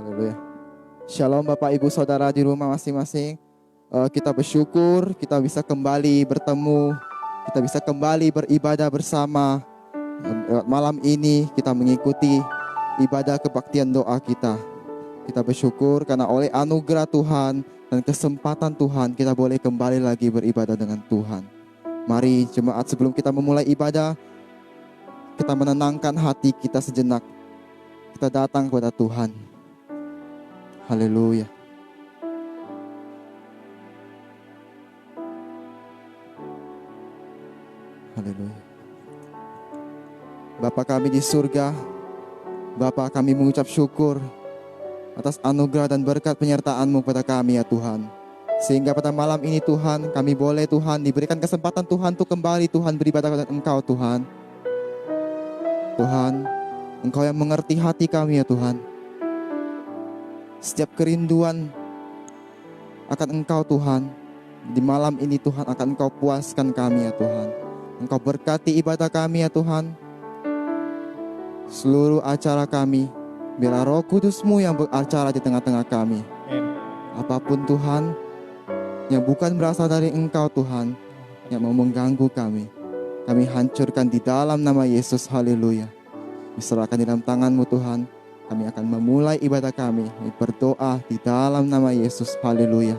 Haleluya. Shalom Bapak Ibu Saudara di rumah masing-masing. Kita bersyukur kita bisa kembali bertemu, kita bisa kembali beribadah bersama. Malam ini kita mengikuti ibadah kebaktian doa kita. Kita bersyukur karena oleh anugerah Tuhan dan kesempatan Tuhan kita boleh kembali lagi beribadah dengan Tuhan. Mari jemaat, sebelum kita memulai ibadah, kita menenangkan hati kita sejenak. Kita datang kepada Tuhan. Haleluya. Haleluya. Bapa kami di surga, Bapa, kami mengucap syukur atas anugerah dan berkat penyertaan-Mu pada kami ya Tuhan. Sehingga pada malam ini Tuhan, kami boleh Tuhan diberikan kesempatan Tuhan untuk kembali Tuhan beribadah kepada Engkau Tuhan. Tuhan, Engkau yang mengerti hati kami ya Tuhan. Setiap kerinduan akan Engkau Tuhan, di malam ini Tuhan akan Engkau puaskan kami ya Tuhan. Engkau berkati ibadah kami ya Tuhan. Seluruh acara kami, biarlah Roh Kudus-Mu yang beracara di tengah-tengah kami. Apapun Tuhan yang bukan berasal dari Engkau Tuhan, yang mau mengganggu kami hancurkan di dalam nama Yesus. Haleluya. Diserahkan di dalam tangan-Mu Tuhan. Kami akan memulai ibadah kami. Kami berdoa di dalam nama Yesus. Haleluya.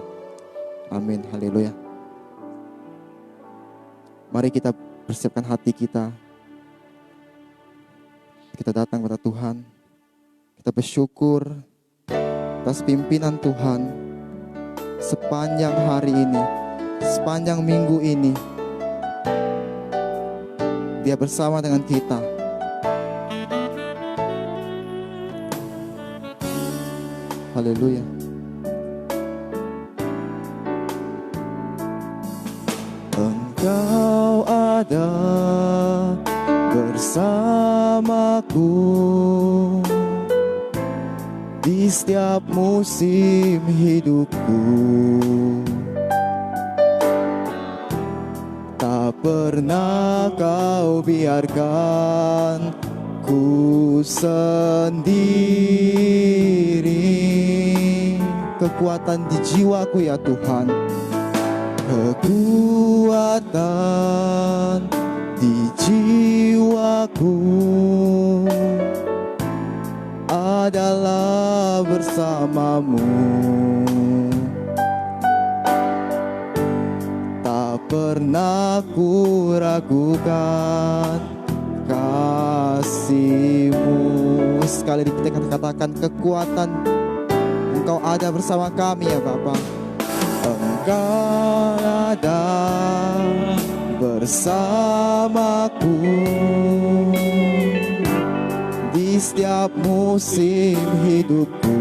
Amin. Haleluya. Mari kita persiapkan hati kita. Kita datang kepada Tuhan. Kita bersyukur atas pimpinan Tuhan sepanjang hari ini, sepanjang minggu ini. Dia bersama dengan kita. Haleluya. Engkau ada bersamaku di setiap musim hidupku. Tak pernah Kau biarkan ku sendiri. Kekuatan di jiwaku ya Tuhan, kekuatan di jiwaku adalah bersama-Mu. Tak pernah ku ragukan kasih-Mu. Sekali kita katakan, kekuatan Engkau ada bersama kami ya Bapa. Engkau ada bersamaku di setiap musim hidupku.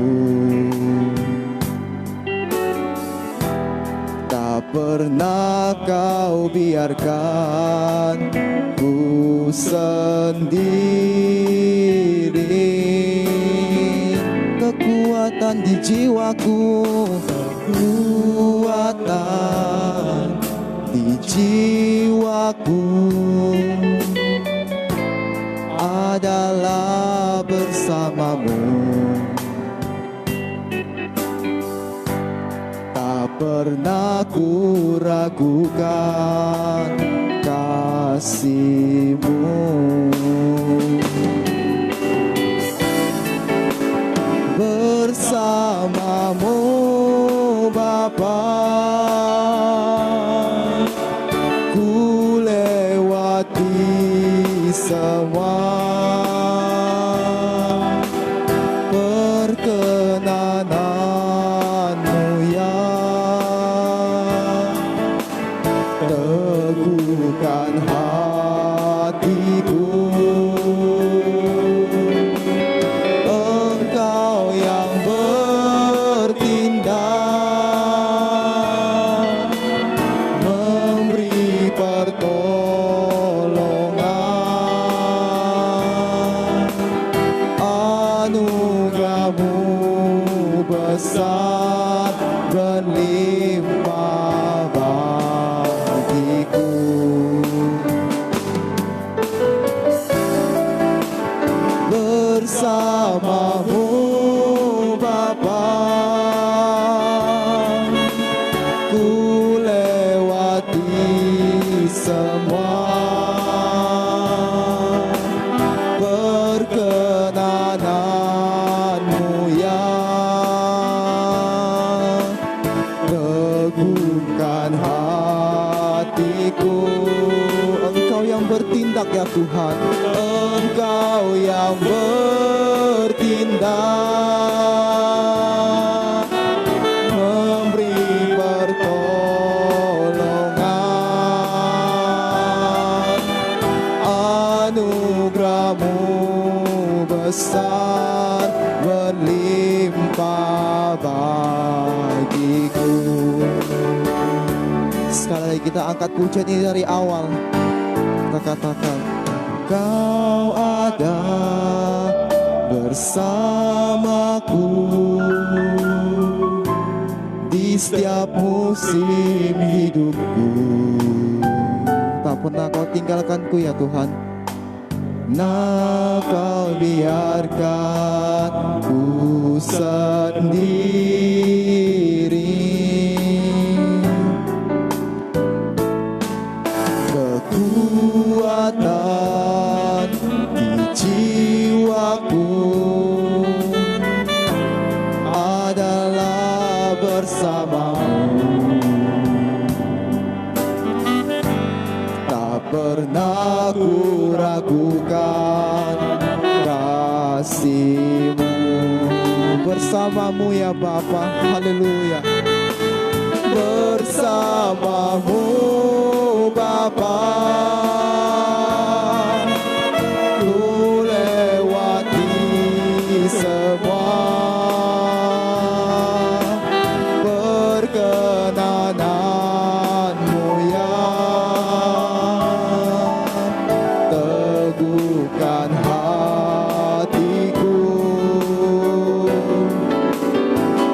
Tak pernah Kau biarkan ku sendiri. Kekuatan di jiwaku, kekuatan di jiwaku adalah bersama-Mu. Tak pernah ku ragukan kasih-Mu. Bersama-Mu Bapa, ku lewati semua perkenanan-Mu ya. Teguhkan hatiku, Engkau yang bertindak, memberi pertolongan. Tuhan. Engkau yang bertindak, memberi pertolongan. Anugerah-Mu besar, berlimpah bagiku. Sekali lagi kita angkat pujian ini dari awal. Kita katakan, Kau ada bersamaku di setiap musim hidupku. Tak pernah Kau tinggalkanku ya Tuhan. Nah, Kau biarkan ku sendiri. Kekuatan di jiwaku adalah bersama-Mu. Tak pernah ku ragukan kasih-Mu. Bersama-Mu ya Bapa, haleluya. Bersama-Mu Bapa, ku lewati semua. Perkenanan-Mu ya, teguhkan hatiku.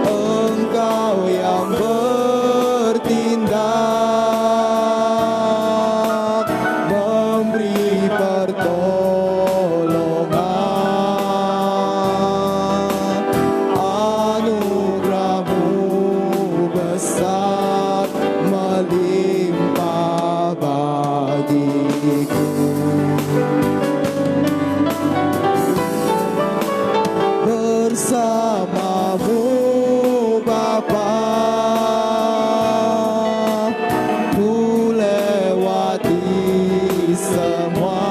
Engkau yang bertindak, memberi pertolongan. Anugerah-Mu besar, melimpah bagiku. Bersama-Mu Bapa, ku lewati semua.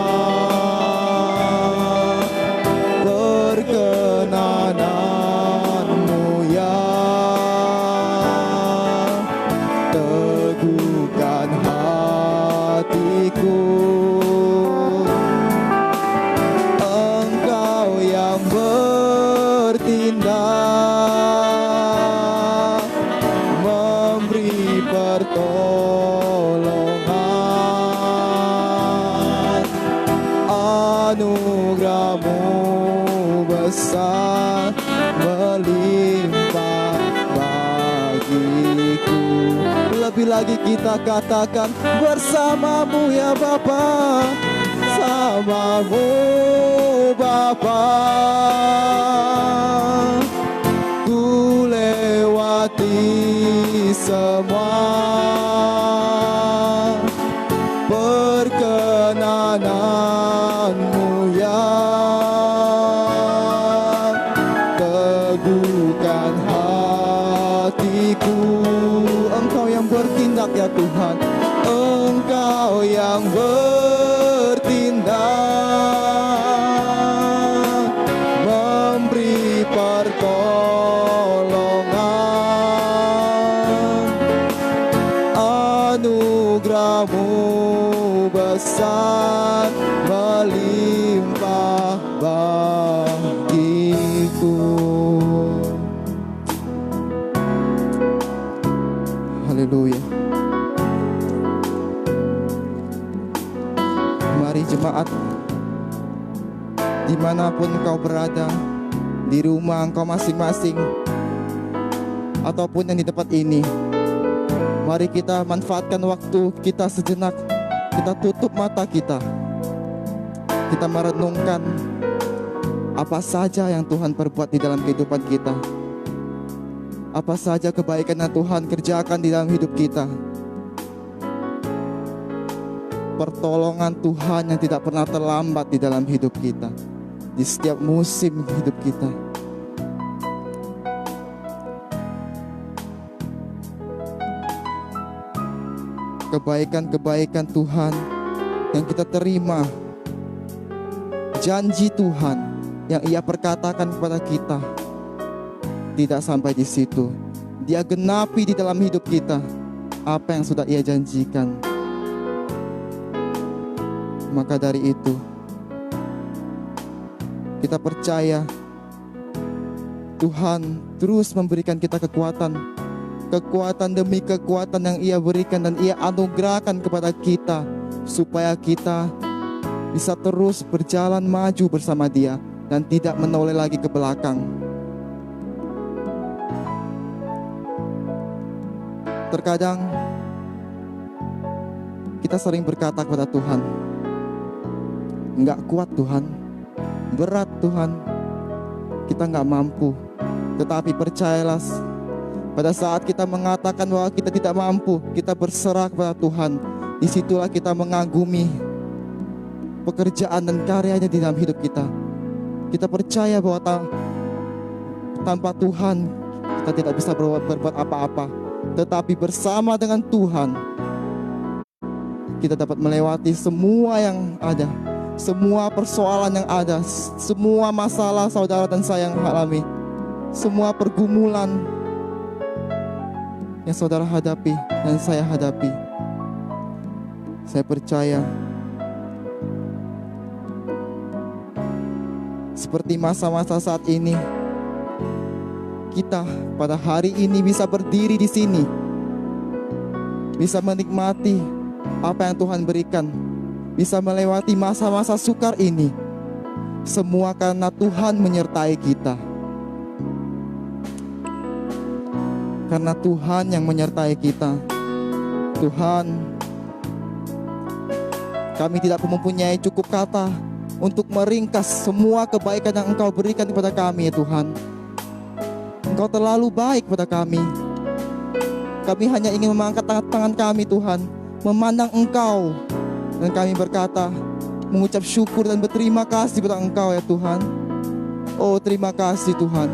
Perkenanan-Mu ya, teguhkan hatiku. Engkau yang bertindak, memberi pertolongan. Anugerah-Mu besar, melimpah bagiku. Lebih lagi kita katakan, bersama-Mu ya Bapa, sama-Mu Bapa, ku lewati semua. Perkenanan-Mu ya, teguhkan hatiku. Engkau yang bertindak ya Tuhan. Engkau yang bertindak, memberi pertolongan. Anugerah-Mu besar, melimpah bagiku. Haleluya. Mari jemaat, dimanapun kau berada, di rumah engkau masing-masing, ataupun yang di tempat ini, mari kita manfaatkan waktu kita sejenak. Kita tutup mata kita merenungkan apa saja yang Tuhan perbuat di dalam kehidupan kita, apa saja kebaikan yang Tuhan kerjakan di dalam hidup kita, pertolongan Tuhan yang tidak pernah terlambat di dalam hidup kita, di setiap musim hidup kita. Kebaikan-kebaikan Tuhan yang kita terima janji Tuhan yang Ia perkatakan kepada kita tidak sampai di situ. Dia genapi di dalam hidup kita apa yang sudah Ia janjikan. Maka dari itu kita percaya Tuhan terus memberikan kita kekuatan demi kekuatan yang Ia berikan dan Ia anugerahkan kepada kita, supaya kita bisa terus berjalan maju bersama Dia dan tidak menoleh lagi ke belakang. Terkadang kita sering berkata kepada Tuhan, "Enggak kuat Tuhan, berat Tuhan, kita enggak mampu." Tetapi percayalah, pada saat kita mengatakan bahwa kita tidak mampu, kita berserah kepada Tuhan. Disitulah kita mengagumi pekerjaan dan karyanya di dalam hidup kita. Kita percaya bahwa tanpa Tuhan kita tidak bisa berbuat apa-apa. Tetapi bersama dengan Tuhan kita dapat melewati semua yang ada, semua persoalan yang ada, semua masalah saudara dan saya yang alami, semua pergumulan yang saudara hadapi dan saya hadapi. Saya percaya seperti masa-masa saat ini, kita pada hari ini bisa berdiri di sini, bisa menikmati apa yang Tuhan berikan, bisa melewati masa-masa sukar ini, semua karena Tuhan menyertai kita. Karena Tuhan yang menyertai kita. Tuhan, kami tidak mempunyai cukup kata untuk meringkas semua kebaikan yang Engkau berikan kepada kami, ya Tuhan. Engkau terlalu baik kepada kami. Kami hanya ingin mengangkat tangan kami, Tuhan, memandang Engkau, dan kami berkata, mengucap syukur dan berterima kasih kepada Engkau, ya Tuhan. Oh, terima kasih Tuhan.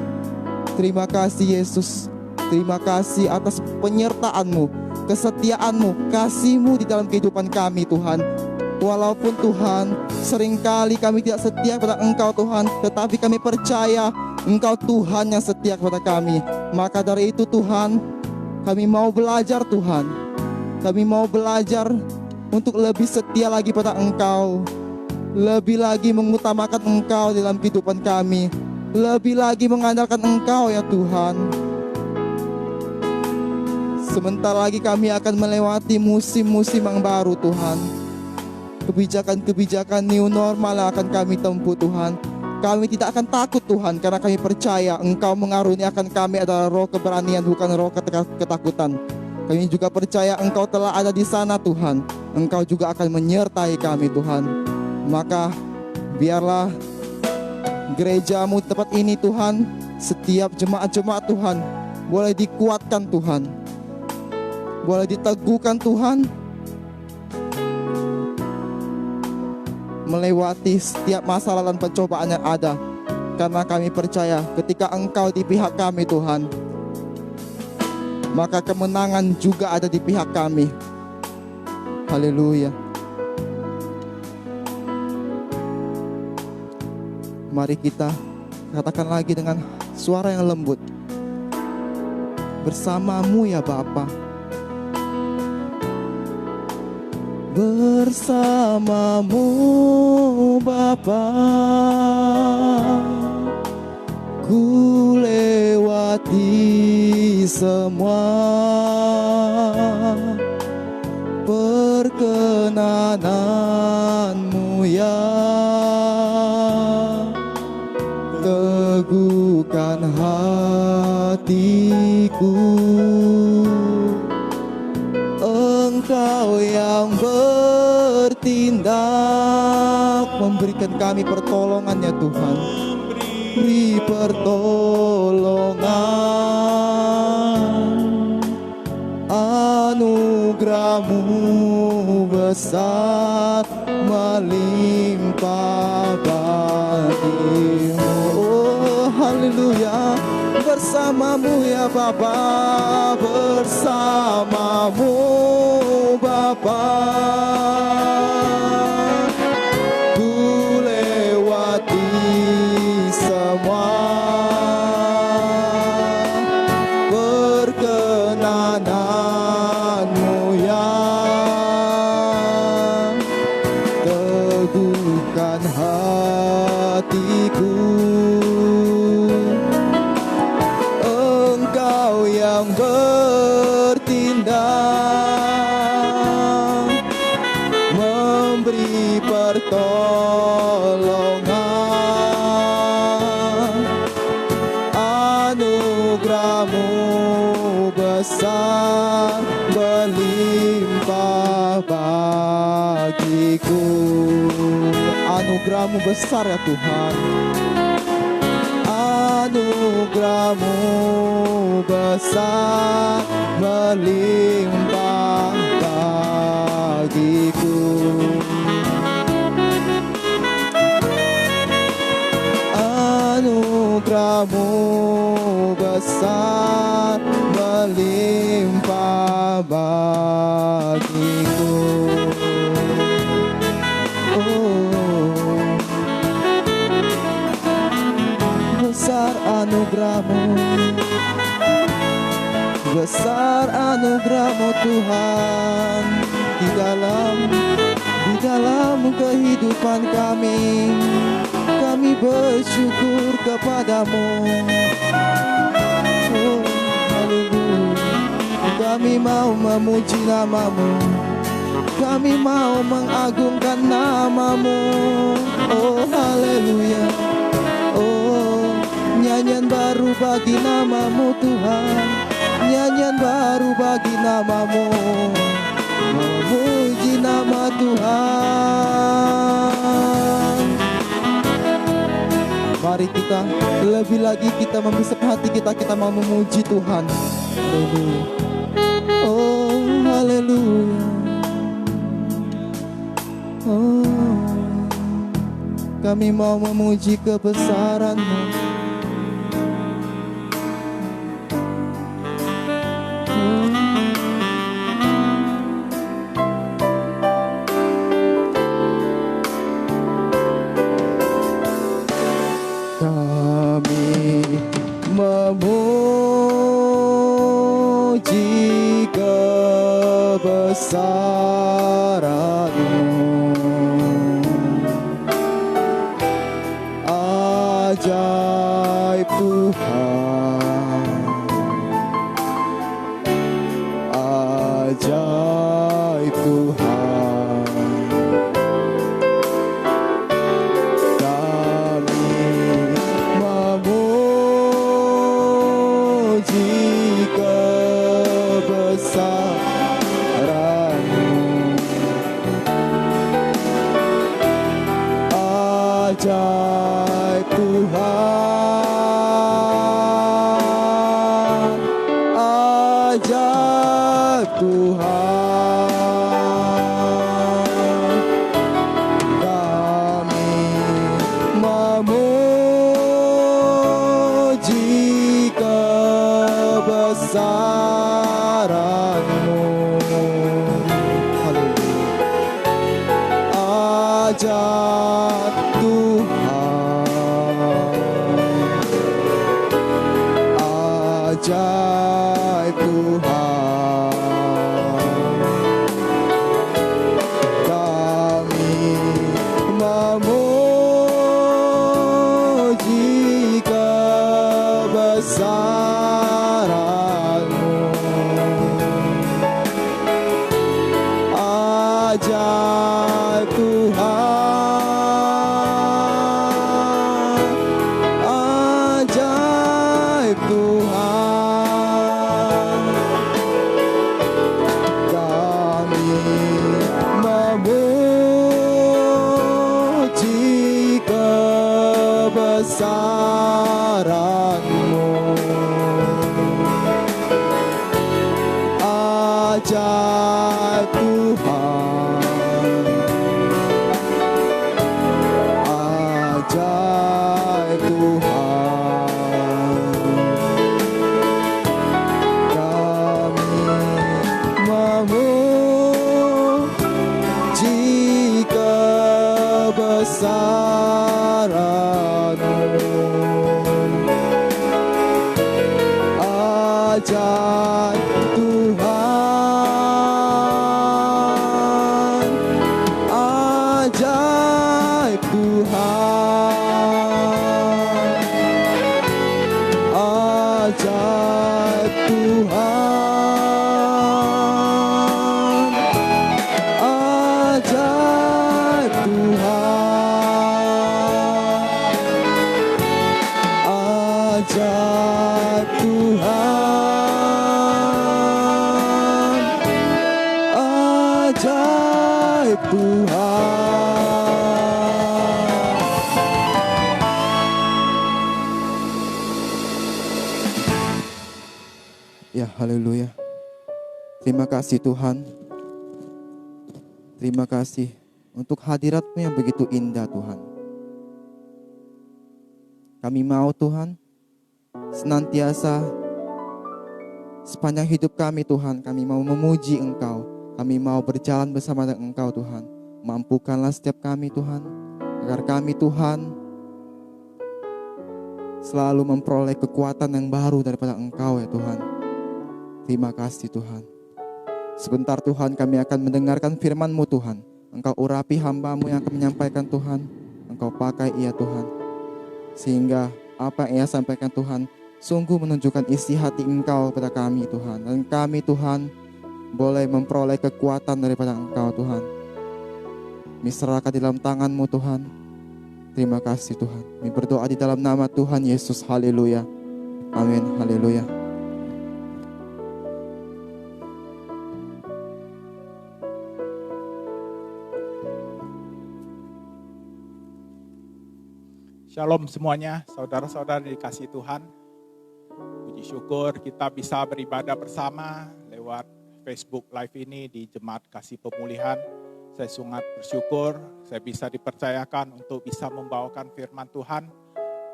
Terima kasih Yesus. Terima kasih atas penyertaan-Mu, kesetiaan-Mu, kasih-Mu di dalam kehidupan kami, Tuhan. Walaupun Tuhan, seringkali kami tidak setia kepada Engkau, Tuhan, tetapi kami percaya Engkau Tuhan yang setia kepada kami. Maka dari itu Tuhan, kami mau belajar Tuhan. Kami mau belajar untuk lebih setia lagi pada Engkau, lebih lagi mengutamakan Engkau dalam kehidupan kami, lebih lagi mengandalkan Engkau, ya Tuhan. Sebentar lagi kami akan melewati musim-musim yang baru, Tuhan. Kebijakan-kebijakan new normal akan kami tempuh, Tuhan. Kami tidak akan takut, Tuhan, karena kami percaya Engkau mengaruniakan kami adalah roh keberanian, bukan roh ketakutan. Kami juga percaya Engkau telah ada di sana, Tuhan. Engkau juga akan menyertai kami, Tuhan. Maka biarlah gereja-Mu tempat ini, Tuhan, setiap jemaat-jemaat Tuhan boleh dikuatkan, Tuhan, boleh diteguhkan, Tuhan, melewati setiap masalah dan pencobaan yang ada. Karena kami percaya ketika Engkau di pihak kami, Tuhan, maka kemenangan juga ada di pihak kami. Haleluya. Mari kita katakan lagi dengan suara yang lembut, bersama-Mu ya Bapa. Bersama-Mu Bapa, ku lewati semua perkenanan-Mu, ya teguhkan hatiku. Engkau yang bertindak, memberikan kami pertolongan, ya Tuhan. Beri pertolongan, anugerah-Mu besar, melimpah bagi-Mu. Oh, haleluya. Bersama-Mu ya Bapa, bersama-Mu Bapa, ku lewat menyembuhkan hatiku. Engkau yang bertindak, memberi pertolongan. Anugerah-Mu besar berlimpah bagiku. Anugerah-Mu besar ya Tuhan. Anugerah-Mu besar berlimpah bagiku. Anugerah-Mu besar berlimpah bagiku. Besar anugerah-Mu, besar anugerah-Mu Tuhan, di dalam kehidupan kami bersyukur kepadamu. Oh, haleluya. Kami mau memuji nama-Mu, kami mau mengagungkan nama-Mu. Oh, haleluya. Oh, nyanyian baru bagi nama-Mu Tuhan, nyanyian baru bagi nama-Mu, memuji nama Tuhan. Mari kita lebih lagi kita membesarkan hati kita mau memuji Tuhan. Haleluya. Oh, haleluya. Oh, kami mau memuji kebesaran-Mu. Kami memuji kebesaran-Mu. Ajaib Tuhan, ajaib Tuhan. Kami memuji kebesaran-Mu. Ajaib Tuhan, ajaib Tuhan. Kami memuji kebesaran-Mu. Haleluya. Ajaib Tuhan, ajaib Tuhan. Kami memuji kebesaran-Mu. Ajaib Tuhan, ajaib Tuhan. Kami memuji kebesaran-Mu. Ajaib Tuhan, ajaib Tuhan. Kami memuji kebesaran-Mu. Ajaib Tuhan, ajaib Ya, haleluya. Terima kasih Tuhan. Terima kasih untuk hadirat-Mu yang begitu indah Tuhan. Kami mau Tuhan senantiasa sepanjang hidup kami Tuhan, kami mau memuji Engkau. Kami mau berjalan bersama dengan Engkau Tuhan. Mampukanlah setiap kami Tuhan, agar kami Tuhan selalu memperoleh kekuatan yang baru daripada Engkau ya Tuhan. Terima kasih Tuhan. Sebentar Tuhan kami akan mendengarkan firman-Mu Tuhan. Engkau urapi hamba-Mu yang akan menyampaikan Tuhan. Engkau pakai ia Tuhan. Sehingga apa yang ia sampaikan Tuhan sungguh menunjukkan isi hati Engkau kepada kami Tuhan. Dan kami Tuhan boleh memperoleh kekuatan daripada Engkau Tuhan. Kami serahkan di dalam tangan-Mu Tuhan. Terima kasih Tuhan. Kami berdoa di dalam nama Tuhan Yesus. Haleluya. Amin. Haleluya. Shalom semuanya, saudara-saudara dikasihi Tuhan. Puji syukur kita bisa beribadah bersama lewat Facebook Live ini di Jemaat Kasih Pemulihan. Saya sangat bersyukur, saya bisa dipercayakan untuk bisa membawakan firman Tuhan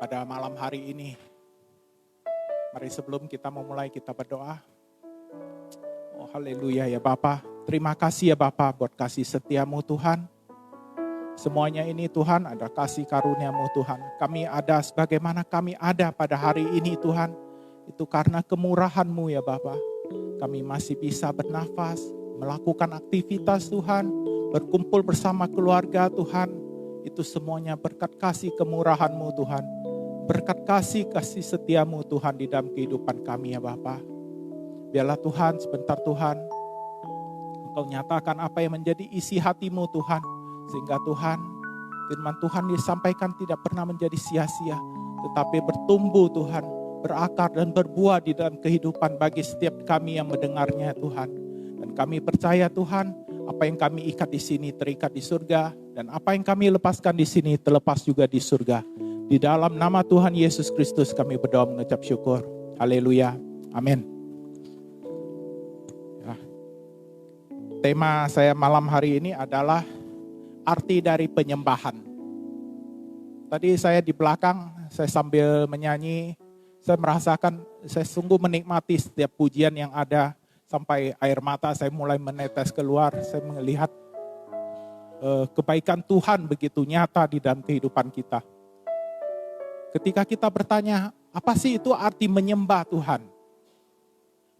pada malam hari ini. Mari sebelum kita memulai kita berdoa. Oh haleluya ya Bapa, terima kasih ya Bapa buat kasih setiamu Tuhan. Semuanya ini Tuhan ada kasih karunia-Mu Tuhan. Kami ada sebagaimana kami ada pada hari ini Tuhan. Itu karena kemurahan-Mu ya Bapa. Kami masih bisa bernafas, melakukan aktivitas Tuhan. Berkumpul bersama keluarga Tuhan. Itu semuanya berkat kasih kemurahan-Mu Tuhan. Berkat kasih setia-Mu Tuhan di dalam kehidupan kami ya Bapa. Biarlah Tuhan sebentar Tuhan. Engkau nyatakan apa yang menjadi isi hati-Mu Tuhan. Sehingga Tuhan, firman Tuhan disampaikan tidak pernah menjadi sia-sia. Tetapi bertumbuh Tuhan, berakar dan berbuah di dalam kehidupan bagi setiap kami yang mendengarnya Tuhan. Dan kami percaya Tuhan, apa yang kami ikat di sini terikat di surga. Dan apa yang kami lepaskan di sini terlepas juga di surga. Di dalam nama Tuhan Yesus Kristus kami berdoa mengucap syukur. Haleluya. Amin. Ya. Tema saya malam hari ini adalah arti dari penyembahan. Tadi saya di belakang, saya sambil menyanyi, saya merasakan, saya sungguh menikmati setiap pujian yang ada, sampai air mata saya mulai menetes keluar, saya melihat kebaikan Tuhan begitu nyata di dalam kehidupan kita. Ketika kita bertanya, apa sih itu arti menyembah Tuhan?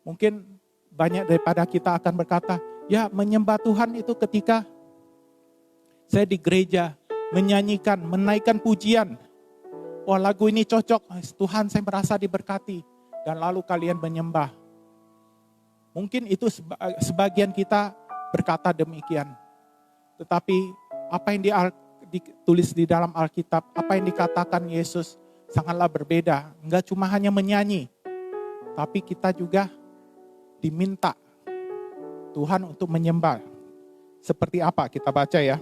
Mungkin banyak daripada kita akan berkata, ya menyembah Tuhan itu ketika saya di gereja menyanyikan, menaikkan pujian. Wah lagu ini cocok, Tuhan saya merasa diberkati. Dan lalu kalian menyembah. Mungkin itu sebagian kita berkata demikian. Tetapi apa yang ditulis di dalam Alkitab, apa yang dikatakan Yesus sangatlah berbeda. Enggak cuma hanya menyanyi, tapi kita juga diminta Tuhan untuk menyembah. Seperti apa kita baca ya.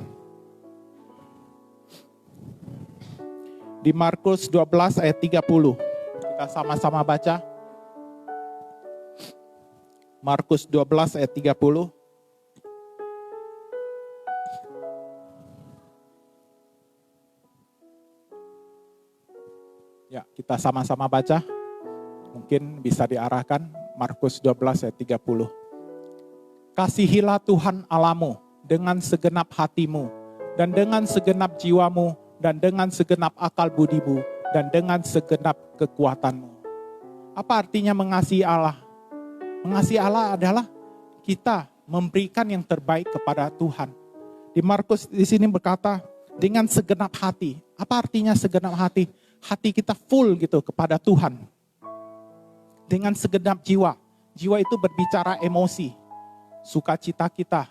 Di Markus 12 ayat 30. Kita sama-sama baca. Markus 12 ayat 30. Ya, kita sama-sama baca. Mungkin bisa diarahkan. Markus 12 ayat 30. Kasihilah Tuhan Allahmu dengan segenap hatimu dan dengan segenap jiwamu dan dengan segenap akal budimu, dan dengan segenap kekuatanmu. Apa artinya mengasihi Allah? Mengasihi Allah adalah kita memberikan yang terbaik kepada Tuhan. Di Markus di sini berkata, dengan segenap hati. Apa artinya segenap hati? Hati kita full gitu kepada Tuhan. Dengan segenap jiwa. Jiwa itu berbicara emosi. Sukacita kita,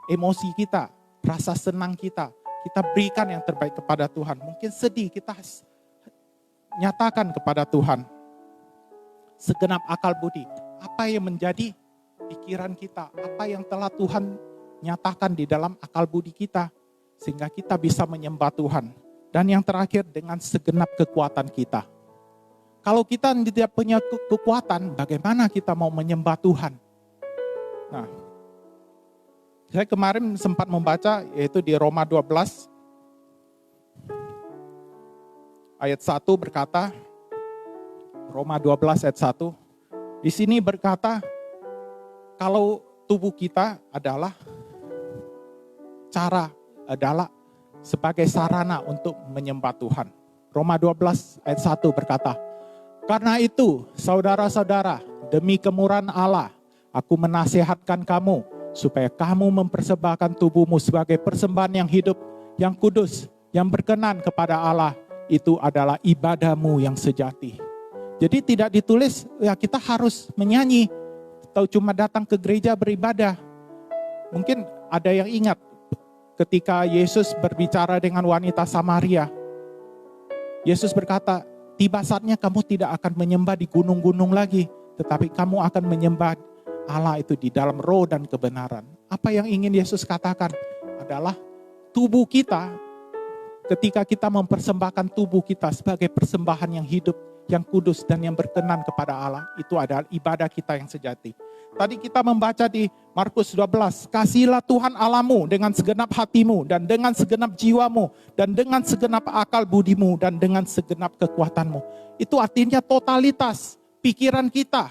emosi kita, rasa senang kita. Kita berikan yang terbaik kepada Tuhan. Mungkin sedih, kita nyatakan kepada Tuhan. Segenap akal budi. Apa yang menjadi pikiran kita. Apa yang telah Tuhan nyatakan di dalam akal budi kita. Sehingga kita bisa menyembah Tuhan. Dan yang terakhir dengan segenap kekuatan kita. Kalau kita tidak punya kekuatan, bagaimana kita mau menyembah Tuhan? Nah, saya kemarin sempat membaca yaitu di Roma 12 ayat 1 berkata, Roma 12 ayat 1, di sini berkata kalau tubuh kita adalah sebagai sarana untuk menyembah Tuhan. Roma 12 ayat 1 berkata, karena itu saudara-saudara, demi kemurahan Allah, aku menasihatkan kamu supaya kamu mempersembahkan tubuhmu sebagai persembahan yang hidup, yang kudus, yang berkenan kepada Allah. Itu adalah ibadahmu yang sejati. Jadi tidak ditulis ya kita harus menyanyi atau cuma datang ke gereja beribadah. Mungkin ada yang ingat ketika Yesus berbicara dengan wanita Samaria. Yesus berkata, tiba saatnya kamu tidak akan menyembah di gunung-gunung lagi, tetapi kamu akan menyembah Allah itu di dalam roh dan kebenaran. Apa yang ingin Yesus katakan adalah tubuh kita, ketika kita mempersembahkan tubuh kita sebagai persembahan yang hidup, yang kudus dan yang berkenan kepada Allah, itu adalah ibadah kita yang sejati. Tadi kita membaca di Markus 12, kasihilah Tuhan Allahmu dengan segenap hatimu dan dengan segenap jiwamu dan dengan segenap akal budimu dan dengan segenap kekuatanmu. Itu artinya totalitas pikiran kita,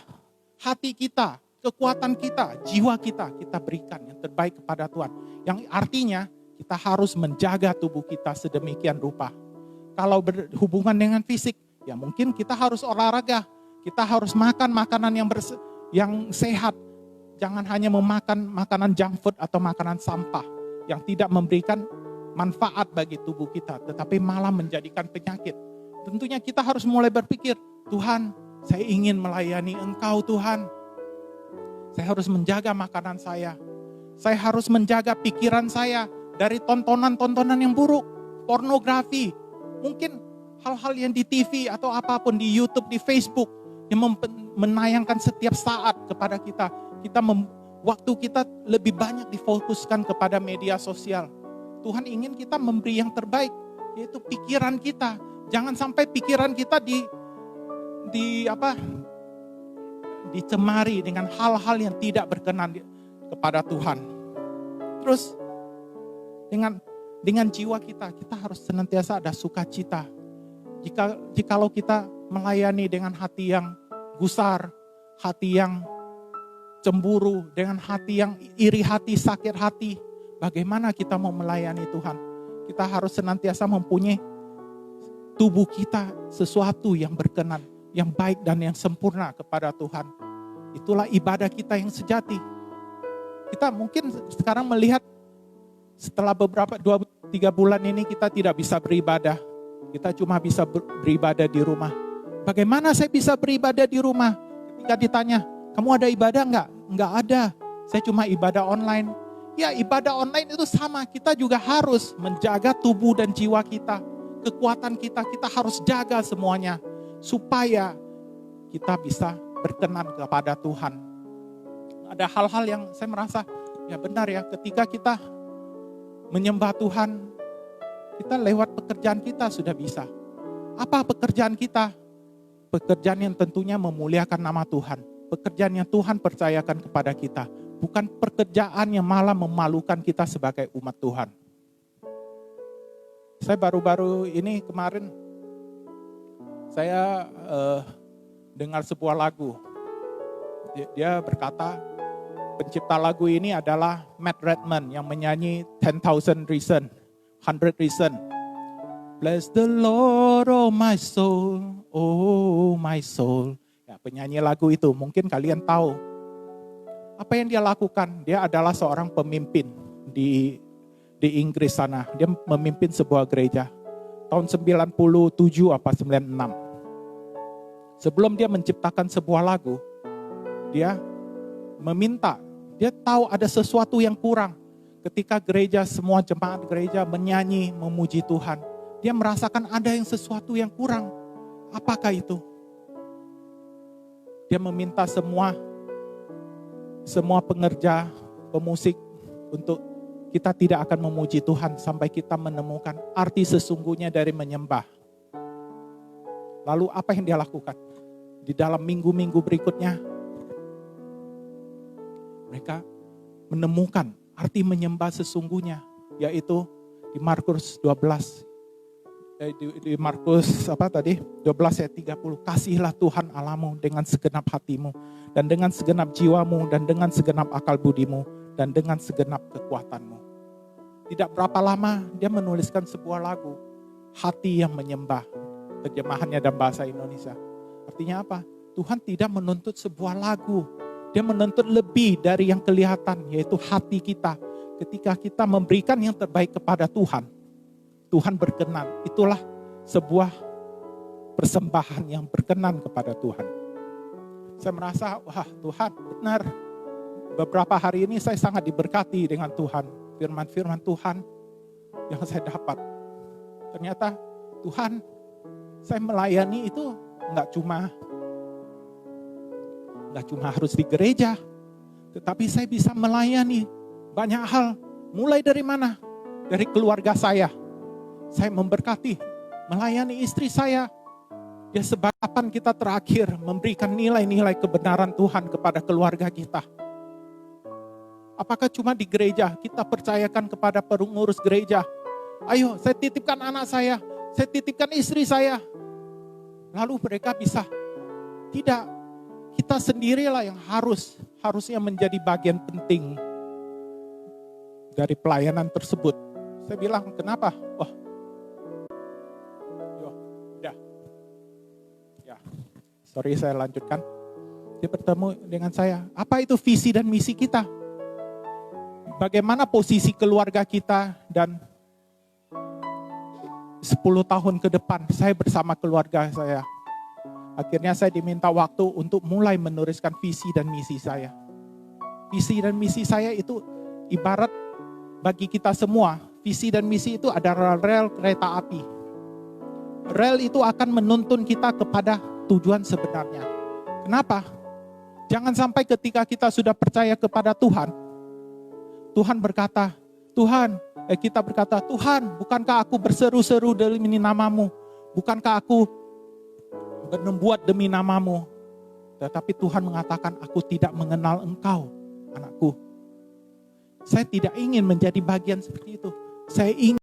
hati kita, kekuatan kita, jiwa kita berikan yang terbaik kepada Tuhan. Yang artinya kita harus menjaga tubuh kita sedemikian rupa. Kalau berhubungan dengan fisik, ya mungkin kita harus olahraga, kita harus makan makanan yang sehat. Jangan hanya memakan makanan junk food atau makanan sampah yang tidak memberikan manfaat bagi tubuh kita, tetapi malah menjadikan penyakit. Tentunya kita harus mulai berpikir, Tuhan, saya ingin melayani Engkau Tuhan. Saya harus menjaga makanan saya. Saya harus menjaga pikiran saya dari tontonan-tontonan yang buruk, pornografi, mungkin hal-hal yang di TV atau apapun di YouTube, di Facebook yang menayangkan setiap saat kepada kita. Waktu kita lebih banyak difokuskan kepada media sosial. Tuhan ingin kita memberi yang terbaik, yaitu pikiran kita. Jangan sampai pikiran kita dicemari dengan hal-hal yang tidak berkenan kepada Tuhan. Terus dengan jiwa kita harus senantiasa ada sukacita. Jikalau kita melayani dengan hati yang gusar, hati yang cemburu, dengan hati yang iri hati, sakit hati, bagaimana kita mau melayani Tuhan? Kita harus senantiasa mempunyai tubuh kita sesuatu yang berkenan, yang baik dan yang sempurna kepada Tuhan. Itulah ibadah kita yang sejati. Kita mungkin sekarang melihat setelah beberapa 2-3 bulan ini kita tidak bisa beribadah. Kita cuma bisa beribadah di rumah. Bagaimana saya bisa beribadah di rumah? Ketika ditanya, kamu ada ibadah enggak? Enggak ada. Saya cuma ibadah online. Ya, ibadah online itu sama. Kita juga harus menjaga tubuh dan jiwa kita. Kekuatan kita harus jaga semuanya. Supaya kita bisa berkenan kepada Tuhan. Ada hal-hal yang saya merasa, ya benar ya, ketika kita menyembah Tuhan, kita lewat pekerjaan kita sudah bisa. Apa pekerjaan kita? Pekerjaan yang tentunya memuliakan nama Tuhan. Pekerjaan yang Tuhan percayakan kepada kita. Bukan pekerjaan yang malah memalukan kita sebagai umat Tuhan. Saya baru-baru ini kemarin, saya dengar sebuah lagu. Dia berkata, pencipta lagu ini adalah Matt Redman yang menyanyi 10,000 Reasons, 100 Reasons. Bless the Lord, oh my soul, oh my soul. Ya, penyanyi lagu itu, mungkin kalian tahu. Apa yang dia lakukan? Dia adalah seorang pemimpin di Inggris sana. Dia memimpin sebuah gereja. Tahun 97 apa 96. Sebelum dia menciptakan sebuah lagu, dia meminta, dia tahu ada sesuatu yang kurang. Ketika gereja, semua jemaat gereja menyanyi, memuji Tuhan, dia merasakan ada yang sesuatu yang kurang. Apakah itu? Dia meminta semua pengerja, pemusik untuk kita tidak akan memuji Tuhan sampai kita menemukan arti sesungguhnya dari menyembah. Lalu apa yang dia lakukan? Di dalam minggu-minggu berikutnya, mereka menemukan arti menyembah sesungguhnya, yaitu di Markus 12. Di Markus 12 ayat 30. Kasihilah Tuhan Allahmu dengan segenap hatimu, dan dengan segenap jiwamu, dan dengan segenap akal budimu, dan dengan segenap kekuatanmu. Tidak berapa lama dia menuliskan sebuah lagu, Hati yang Menyembah. Terjemahannya dalam bahasa Indonesia. Artinya apa? Tuhan tidak menuntut sebuah lagu. Dia menuntut lebih dari yang kelihatan, yaitu hati kita. Ketika kita memberikan yang terbaik kepada Tuhan, Tuhan berkenan. Itulah sebuah persembahan yang berkenan kepada Tuhan. Saya merasa, wah Tuhan benar. Beberapa hari ini saya sangat diberkati dengan Tuhan. Firman-firman Tuhan yang saya dapat. Ternyata Tuhan, saya melayani itu nggak cuma harus di gereja, tetapi saya bisa melayani banyak hal. Mulai dari mana? Dari keluarga saya. Saya memberkati, melayani istri saya. Ya sebab kapan kita terakhir memberikan nilai-nilai kebenaran Tuhan kepada keluarga kita? Apakah cuma di gereja kita percayakan kepada pengurus gereja? Ayo saya titipkan anak saya titipkan istri saya. Lalu mereka bisa. Tidak, kita sendirilah yang harusnya menjadi bagian penting dari pelayanan tersebut. Saya bilang, kenapa? Wah, udah. Ya, sorry saya lanjutkan. Dia bertemu dengan saya. Apa itu visi dan misi kita? Bagaimana posisi keluarga kita dan 10 tahun ke depan saya bersama keluarga saya. Akhirnya saya diminta waktu untuk mulai menuliskan visi dan misi saya. Visi dan misi saya itu ibarat bagi kita semua. Visi dan misi itu adalah rel kereta api. Rel itu akan menuntun kita kepada tujuan sebenarnya. Kenapa? Jangan sampai ketika kita sudah percaya kepada Tuhan, Tuhan berkata, kita berkata, Tuhan, bukankah aku berseru-seru demi namamu? Bukankah aku berbuat demi namamu? Tetapi Tuhan mengatakan, aku tidak mengenal engkau, anakku. Saya tidak ingin menjadi bagian seperti itu. Saya ingin